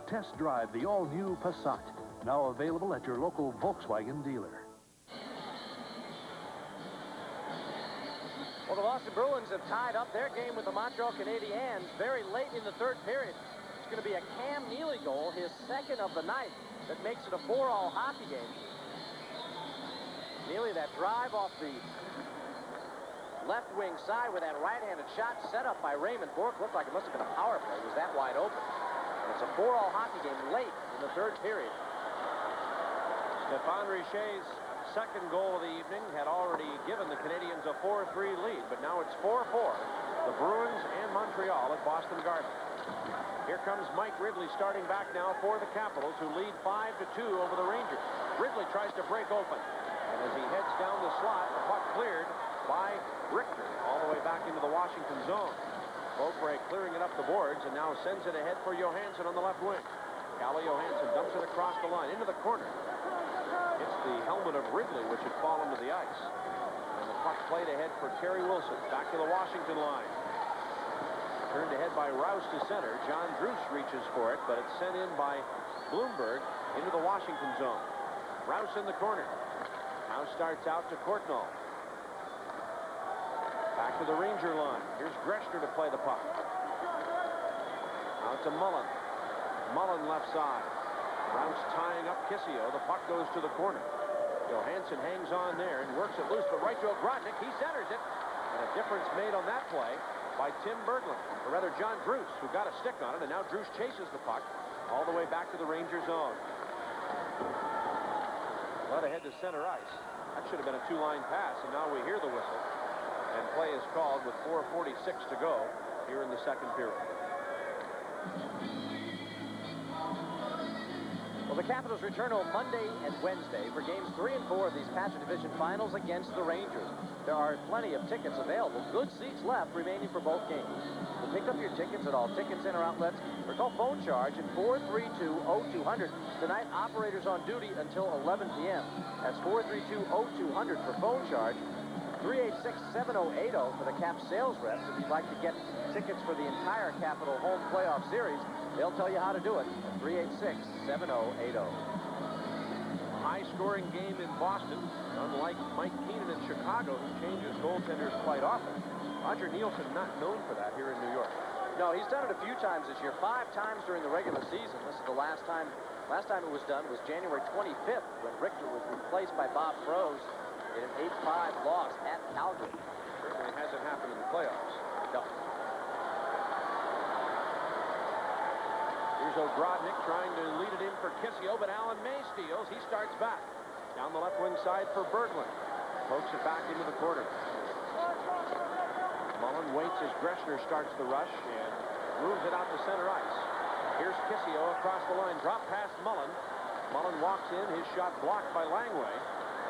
Test drive the all-new Passat, now available at your local Volkswagen dealer. Well, the Boston Bruins have tied up their game with the Montreal Canadiens very late in the third period. It's going to be a Cam Neely goal, his second of the night, that makes it a 4-all hockey game. Neely, that drive off the left wing side with that right-handed shot set up by Raymond Bourque. Looked like it must have been a power play. It was that wide open. And it's a 4-all hockey game late in the third period. Stéphane Richet's second goal of the evening had already given the Canadiens a 4-3 lead, but now it's 4-4. The Bruins and Montreal at Boston Garden. Here comes Mike Ridley starting back now for the Capitals, who lead 5-2 over the Rangers. Ridley tries to break open, and as he heads down the slot, the puck cleared by Richter all the way back into the Washington zone. Beaupre clearing it up the boards and now sends it ahead for Johansson on the left wing. Calle Johansson dumps it across the line into the corner. It's the helmet of Ridley which had fallen to the ice. And the puck played ahead for Terry Wilson. Back to the Washington line. Turned ahead by Rouse to center. John Druce reaches for it, but it's sent in by Bloomberg into the Washington zone. Rouse in the corner. Now starts out to Courtnall. Back to the Ranger line. Here's Greshner to play the puck. Out to Mullen. Mullen left side. Rouse tying up Kissio. The puck goes to the corner. Johansson hangs on there and works it loose, but right to Ogrodnik. He centers it. And a difference made on that play by Tim Berglund, or rather John Druce, who got a stick on it, and now Druce chases the puck all the way back to the Ranger zone. Led ahead to center ice. That should have been a two-line pass, and now we hear the whistle. And play is called with 4:46 to go here in the second period. Well, the Capitals return on Monday and Wednesday for games 3 and 4 of these Patrick Division Finals against the Rangers. There are plenty of tickets available. Good seats left remaining for both games. So pick up your tickets at all ticket center outlets or call phone charge at 432-0200. Tonight, operators on duty until 11 p.m. That's 432-0200 for phone charge. 386-7080 for the Cap sales reps. If you'd like to get tickets for the entire Capital home playoff series, they'll tell you how to do it at 386-7080. High-scoring game in Boston, unlike Mike Keenan in Chicago, who changes goaltenders quite often. Roger Nielsen not known for that here in New York. No, he's done it a few times this year. 5 times during the regular season. This is the last time. Last time it was done was January 25th when Richter was replaced by Bob Froese in an 8-5 loss at Calgary. Certainly hasn't happened in the playoffs. No. Here's Ogrodnik trying to lead it in for Kissio, but Alan May steals. He starts back. Down the left wing side for Berglund. Pokes it back into the corner. Mullen waits as Greshner starts the rush and moves it out to center ice. Here's Kissio across the line. Drop past Mullen. Mullen walks in. His shot blocked by Langway.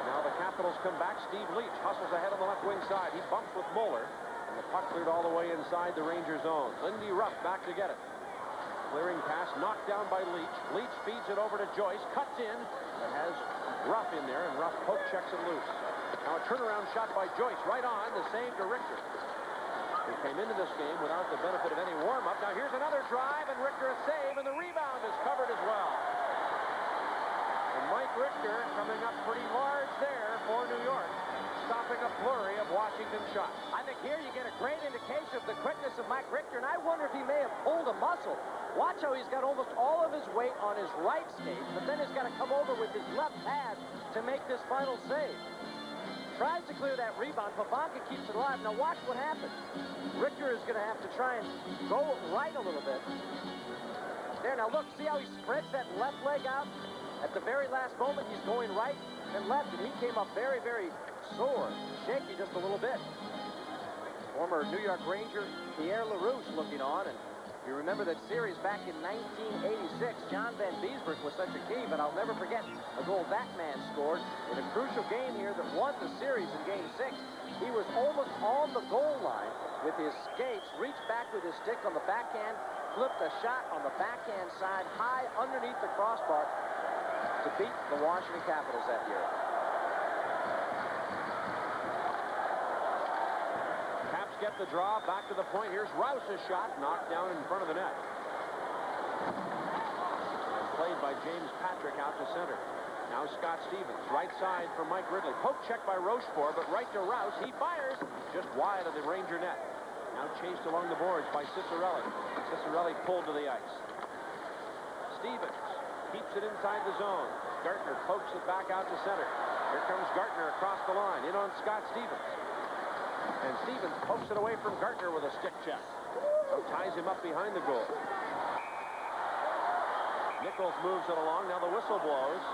Now the Capitals come back. Steve Leach hustles ahead on the left wing side. He bumps with Moeller. And the puck cleared all the way inside the Ranger zone. Lindy Ruff back to get it. Clearing pass knocked down by Leach. Leach feeds it over to Joyce. Cuts in. That has Ruff in there. And Ruff poke checks it loose. Now a turnaround shot by Joyce. Right on. The save to Richter. He came into this game without the benefit of any warm-up. Now here's another drive. And Richter a save. And the rebound is covered as well. Mike Richter coming up pretty large there for New York, stopping a flurry of Washington shots. I think here you get a great indication of the quickness of Mike Richter, and I wonder if he may have pulled a muscle. Watch how he's got almost all of his weight on his right skate, but then he's got to come over with his left pad to make this final save. Tries to clear that rebound. Pavanka keeps it alive. Now watch what happens. Richter is going to have to try and go right a little bit. There, now look, see how he spreads that left leg out? At the very last moment, he's going right and left, and he came up very, very sore, shaky just a little bit. Former New York Ranger Pierre LaRouche looking on, and You remember that series back in 1986. John Van Biesbroek was such a key, but I'll never forget a goal that man scored in a crucial game here that won the series in Game 6. He was almost on the goal line with his skates, reached back with his stick on the backhand, flipped a shot on the backhand side, high underneath the crossbar to beat the Washington Capitals that year. Get the draw, back to the point. Here's Rouse's shot, knocked down in front of the net. And played by James Patrick out to center. Now Scott Stevens, right side for Mike Ridley. Poke check by Rochefort, but right to Rouse. He fires just wide of the Ranger net. Now chased along the boards by Ciccarelli. Ciccarelli pulled to the ice. Stevens keeps it inside the zone. Gartner pokes it back out to center. Here comes Gartner across the line, in on Scott Stevens. And Stevens pokes it away from Gartner with a stick check. So ties him up behind the goal. Nichols moves it along. Now the whistle blows.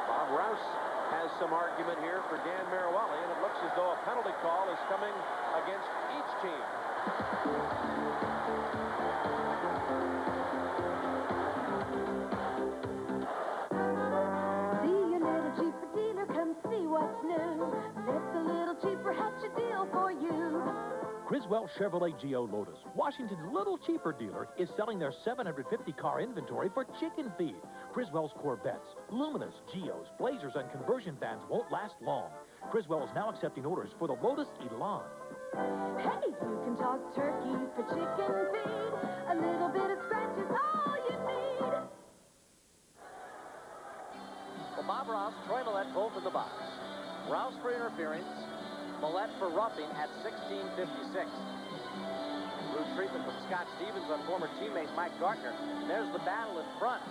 Bob Rouse has some argument here for Dan Maruelli, and it looks as though a penalty call is coming against each team. See your little cheaper dealer, come see what's new. Let the little cheaper hatch a deal for you. Criswell Chevrolet Geo Lotus, Washington's little cheaper dealer, is selling their 750 car inventory for chicken feed. Criswell's Corvettes, Luminous, Geos, Blazers, and conversion vans won't last long. Criswell is now accepting orders for the Lotus Elan. Hey, you can talk turkey for chicken feed. A little bit of scratch is all you need. Well, Bob Rouse, Troy Millette both in the box. Rouse for interference, Millette for roughing at 16:56. Rude treatment from Scott Stevens on former teammate Mike Gartner. There's the battle in front.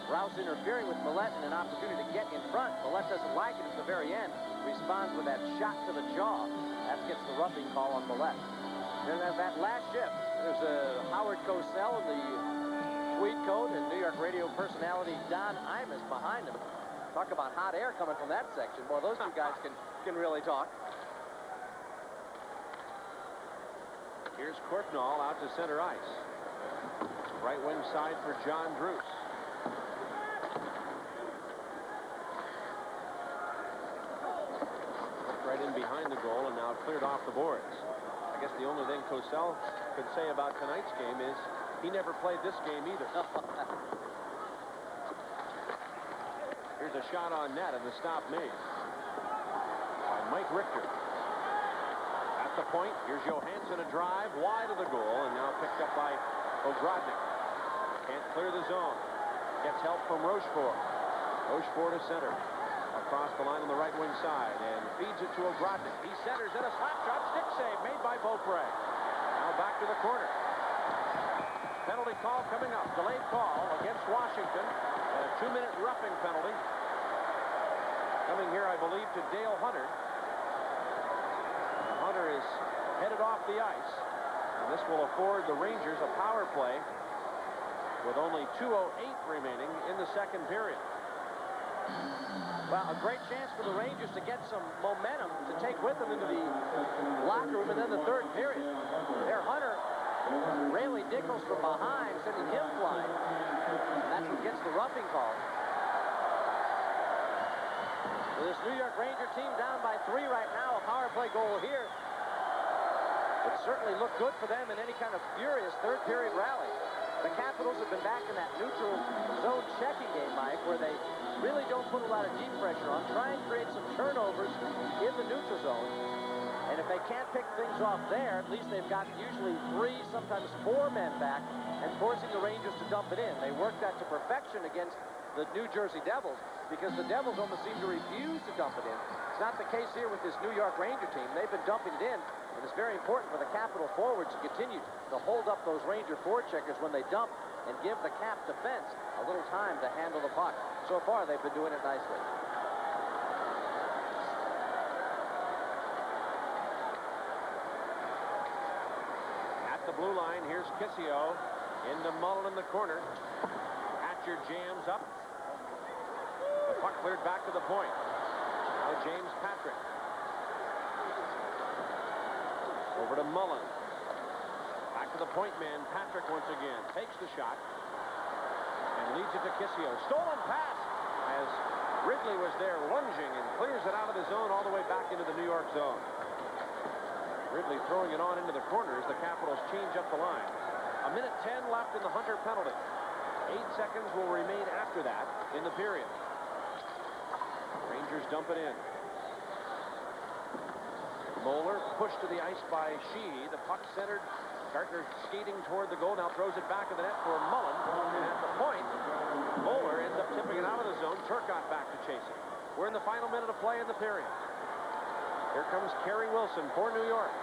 Rouse interfering with Millette and an opportunity to get in front. Millette doesn't like it at the very end. Responds with that shot to the jaw. That gets the roughing call on Millette. Then that last shift, there's Howard Cosell in the tweed coat and New York radio personality Don Imus behind him. Talk about hot air coming from that section. Boy, those two guys can really talk. Here's Courtnall out to center ice. Right wing side for John Druce. Right in behind the goal and now cleared off the boards. I guess the only thing Cosell could say about tonight's game is he never played this game either. Here's a shot on net and the stop made by Mike Richter. At the point, here's Johansson, a drive wide of the goal, and now picked up by Ogrodnik. Can't clear the zone. Gets help from Rochefort. Rochefort to center. Across the line on the right wing side, and feeds it to Ogrodnik. He centers in a slap shot, stick save made by Beaupre. Now back to the corner. Penalty call coming up. Delayed call against Washington. And a 2-minute roughing penalty. Coming here, I believe, to Dale Hunter. Hunter is headed off the ice, and this will afford the Rangers a power play with only 2:08 remaining in the second period. Well, a great chance for the Rangers to get some momentum to take with them into the locker room and then the third period. There, Hunter railing Nichols from behind, sending him flying. And that's what gets the roughing call. So this New York Ranger team down by 3 right now, a power play goal here. It certainly looked good for them in any kind of furious third period rally. The Capitals have been back in that neutral zone checking game, Mike, where they really don't put a lot of deep pressure on, try and create some turnovers in the neutral zone. And if they can't pick things off there, at least they've got usually 3, sometimes 4 men back and forcing the Rangers to dump it in. They worked that to perfection against the New Jersey Devils because the Devils almost seem to refuse to dump it in. It's not the case here with this New York Ranger team. They've been dumping it in, and it's very important for the Capital forwards to continue to hold up those Ranger forecheckers when they dump and give the Cap defense a little time to handle the puck. So far, they've been doing it nicely. At the blue line, here's Kissio into Mullen in the corner. Hatcher jams up. The puck cleared back to the point. Now James Patrick. Over to Mullen. Back to the point man, Patrick once again. Takes the shot and leads it to Kissio. Stolen pass as Ridley was there lunging and clears it out of the zone all the way back into the New York zone. Ridley throwing it on into the corner as the Capitals change up the line. 1:10 left in the Hunter penalty. 8 seconds will remain after that in the period. Rangers dump it in. Moeller pushed to the ice by Shee. The puck centered. Gartner skating toward the goal. Now throws it back in the net for Mullen. And at the point, Moeller ends up tipping it out of the zone. Turcotte back to chase it. We're in the final minute of play in the period. Here comes Kerry Wilson for New York.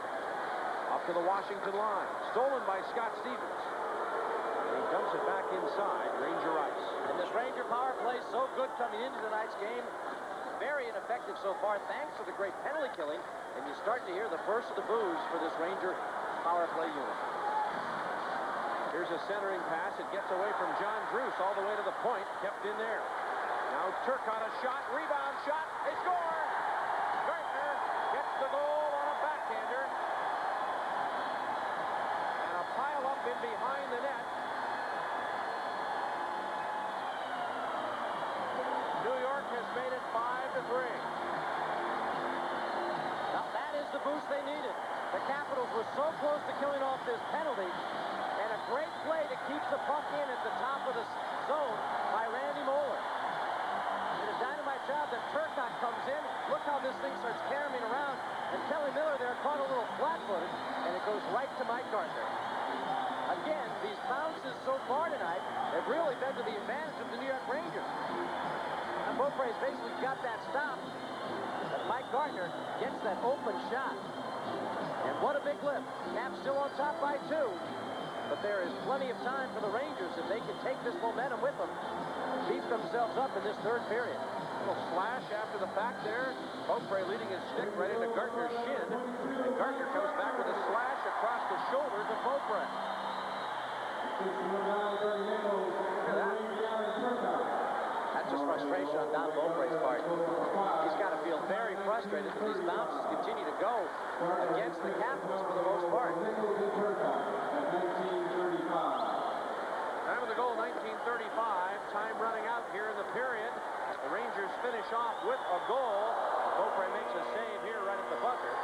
Up to the Washington line. Stolen by Scott Stevens. And he dumps it back inside Ranger ice. And this Ranger power play so good coming into tonight's game. Very ineffective so far, thanks to the great penalty killing. And you start to hear the first of the boos for this Ranger power play unit. Here's a centering pass. It gets away from John Druce all the way to the point. Kept in there. Now Turcotte a shot. Rebound shot. They score! Gartner gets the goal on a backhander. And a pile up in behind the net. New York has made it 5-3. Now that is the boost they needed. The Capitals were so close to killing off this penalty, and a great play to keep the puck in at the top of the zone by Randy Moeller. Did a dynamite job that Turcotte comes in. Look how this thing starts carrying around, and Kelly Miller there caught a little flat-footed, and it goes right to Mike Gartner. Again, these bounces so far tonight have really been to the advantage of the New York Rangers. And Beaupre's basically got that stop, but Mike Gartner gets that open shot. And what a big lift. Caps still on top by 2. But there is plenty of time for the Rangers if they can take this momentum with them. Beat themselves up in this third period. A little slash after the fact there. Beaupre leading his stick right into Gartner's shin. And Gartner comes back with a slash across the shoulder to Beaupre. Look at that. That's just frustration on Don Beaupre's part. He's got to feel very frustrated that these bounces continue to go against the Capitals for the most part. Time of the goal, 1935. Time running out here in the period. The Rangers finish off with a goal. Beaupre makes a save here right at the buzzer.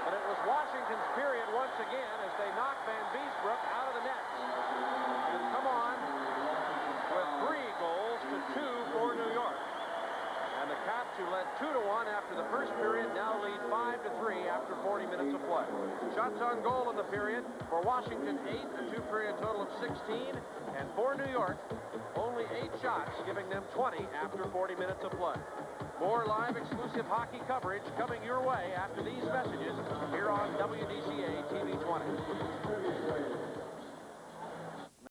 But it was Washington's period once again as they knock Van Beesbrook out of the net. And come on with 3 goals to 2 for New York. And the Caps, who led 2-1 after the first period, now lead 5-3 after 40 minutes of play. Shots on goal in the period. For Washington, 8, a 2-period total of 16. And for New York, only 8 shots, giving them 20 after 40 minutes of play. More live exclusive hockey coverage coming your way after these messages here on WDCA TV 20.